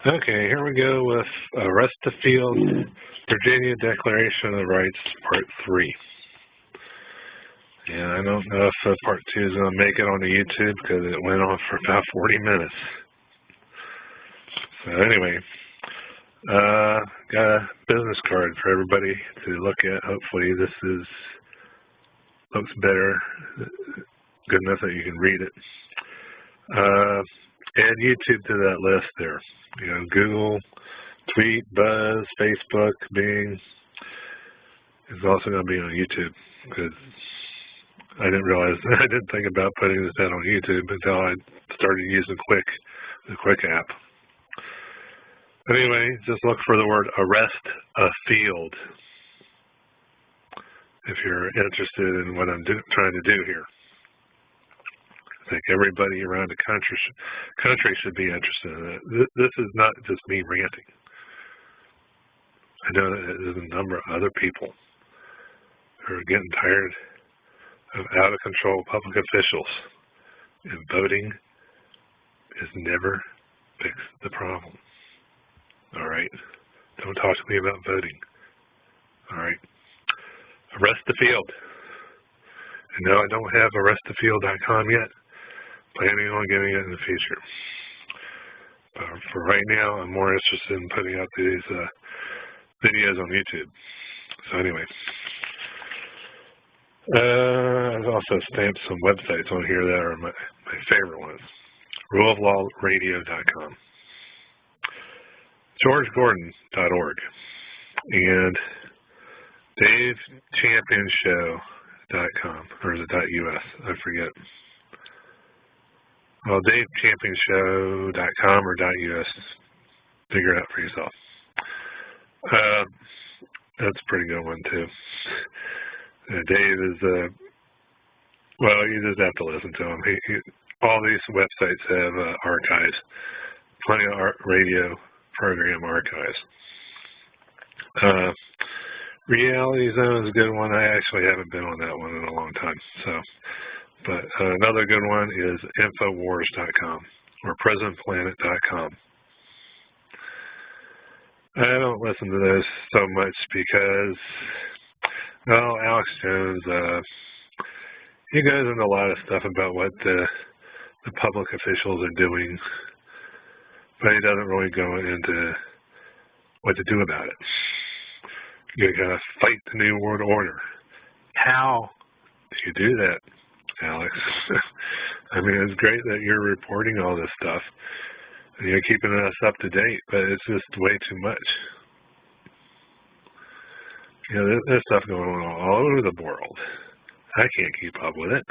Okay, here we go with Arrestafield, Virginia Declaration of Rights, Part 3. And I don't know if Part 2 is going to make it onto YouTube because it went on for about 40 minutes. So anyway, got a business card for everybody to look at. Hopefully this looks better, good enough that you can read it. Add YouTube to that list there. You know, Google, Tweet, Buzz, Facebook, Bing is also going to be on YouTube because I didn't think about putting this out on YouTube until I started using the Quick app. But anyway, just look for the word arrestafield if you're interested in what I'm trying to do here. I think everybody around the country should be interested in it. This is not just me ranting. I know that there's a number of other people who are getting tired of out-of-control public officials, and voting has never fixed the problem. All right? Don't talk to me about voting. All right? Arrestafield. And no, I don't have arrestafield.com yet. Planning on getting it in the future. But for right now, I'm more interested in putting out these videos on YouTube. So anyway, I've also stamped some websites on here that are my favorite ones. ruleoflawradio.com, georgegordon.org, and davechampionshow.com, or is it .us? I forget. Well, davechampionshow.com or .us. Figure it out for yourself. That's a pretty good one, too. Dave is, well, you just have to listen to him. All these websites have archives, plenty of radio program archives. Reality Zone is a good one. I actually haven't been on that one in a long time, so. But another good one is Infowars.com or PresidentPlanet.com. I don't listen to those so much because, well, Alex Jones, he goes into a lot of stuff about what the public officials are doing, but he doesn't really go into what to do about it. You gotta fight the New World Order. How do you do that, Alex? I mean, it's great that you're reporting all this stuff and you're keeping us up to date, but it's just way too much. You know, there's stuff going on all over the world. I can't keep up with it.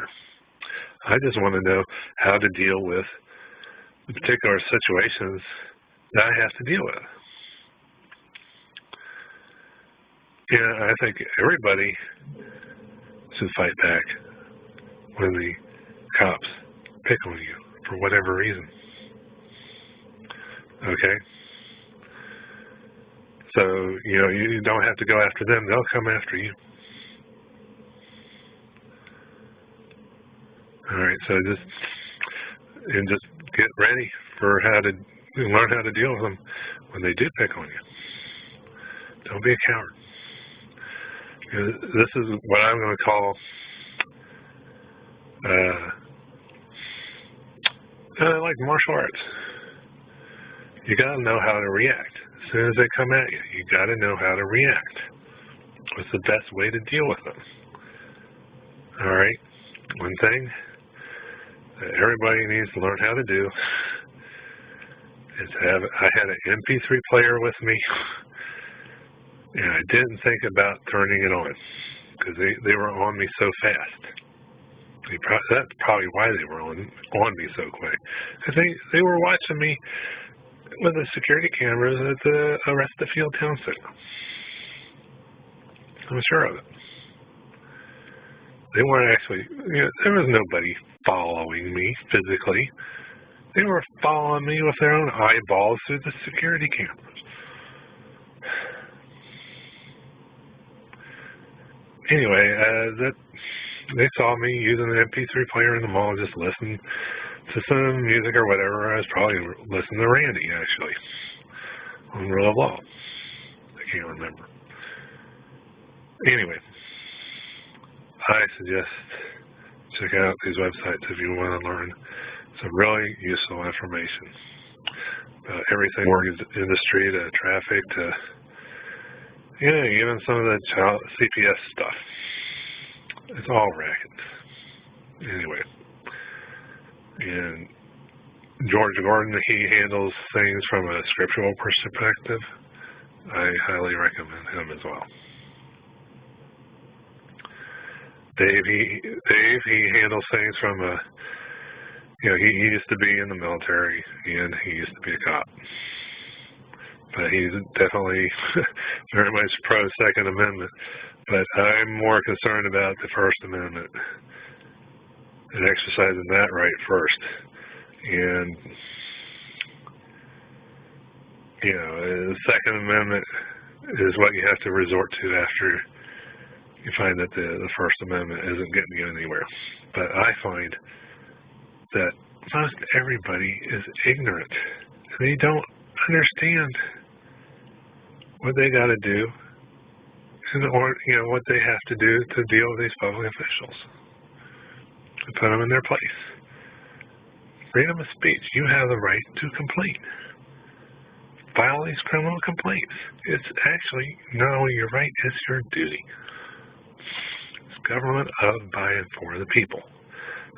I just want to know how to deal with the particular situations that I have to deal with. Yeah, I think everybody should fight back when the cops pick on you for whatever reason. Okay? So, you know, you don't have to go after them. They'll come after you. All right, so just get ready for learn how to deal with them when they do pick on you. Don't be a coward. You know, this is what I'm going to call like martial arts. You got to know how to react. As soon as they come at you, you got to know how to react. What's the best way to deal with them? All right, one thing that everybody needs to learn how to do is I had an MP3 player with me, and I didn't think about turning it on because they were on me so fast. That's probably why they were on me so quick. Because they were watching me with the security cameras at the Arrestafield Town Center. I'm sure of it. They weren't actually, you know, there was nobody following me physically. They were following me with their own eyeballs through the security cameras. Anyway, they saw me using an MP3 player in the mall, just listening to some music or whatever. I was probably listening to Randy, actually. on rule of law. I can't remember. Anyway, I suggest check out these websites if you want to learn some really useful information about everything, mortgage industry to traffic to, even some of the child CPS stuff. It's all racket. Anyway, and George Gordon, he handles things from a scriptural perspective. I highly recommend him as well. Dave, he handles things from a, he used to be in the military and he used to be a cop. But he's definitely very much pro-Second Amendment. But I'm more concerned about the First Amendment and exercising that right first. And, the Second Amendment is what you have to resort to after you find that the First Amendment isn't getting you anywhere. But I find that most everybody is ignorant. They don't understand what they got to do or what they have to do to deal with these public officials, to put them in their place. Freedom of speech. You have the right to complain. File these criminal complaints. It's actually not only your right, it's your duty. It's government of, by, and for the people.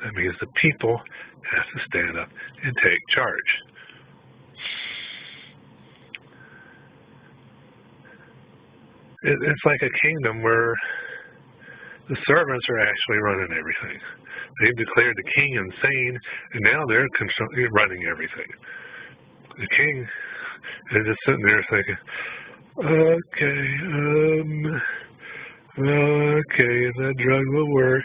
That means the people have to stand up and take charge. It's like a kingdom where the servants are actually running everything. They've declared the king insane, and now they're running everything. The king is just sitting there thinking, okay, if that drug will work,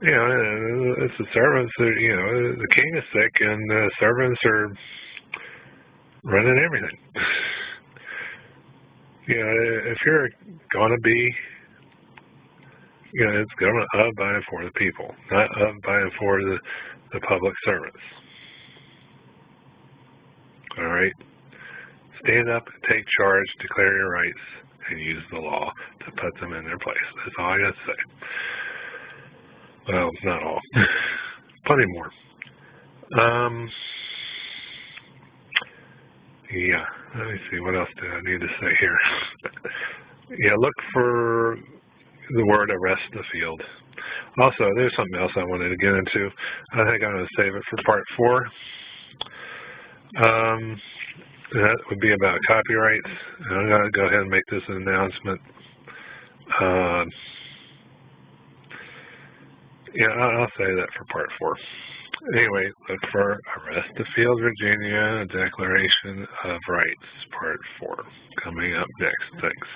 it's the servants that, the king is sick and the servants are running everything. If you're going to be, it's government of, by, and for the people, not of, by, and for the public servants. All right? Stand up, take charge, declare your rights, and use the law to put them in their place. That's all I got to say. Well, not all. Plenty more. Let me see. What else do I need to say here? Look for the word arrestafield. Also, there's something else I wanted to get into. I think I'm going to save it for part 4. That would be about copyrights. I'm going to go ahead and make this an announcement. I'll say that for part 4. Anyway, look for Arrestafield, Virginia, Declaration of Rights, part 4, coming up next. Thanks.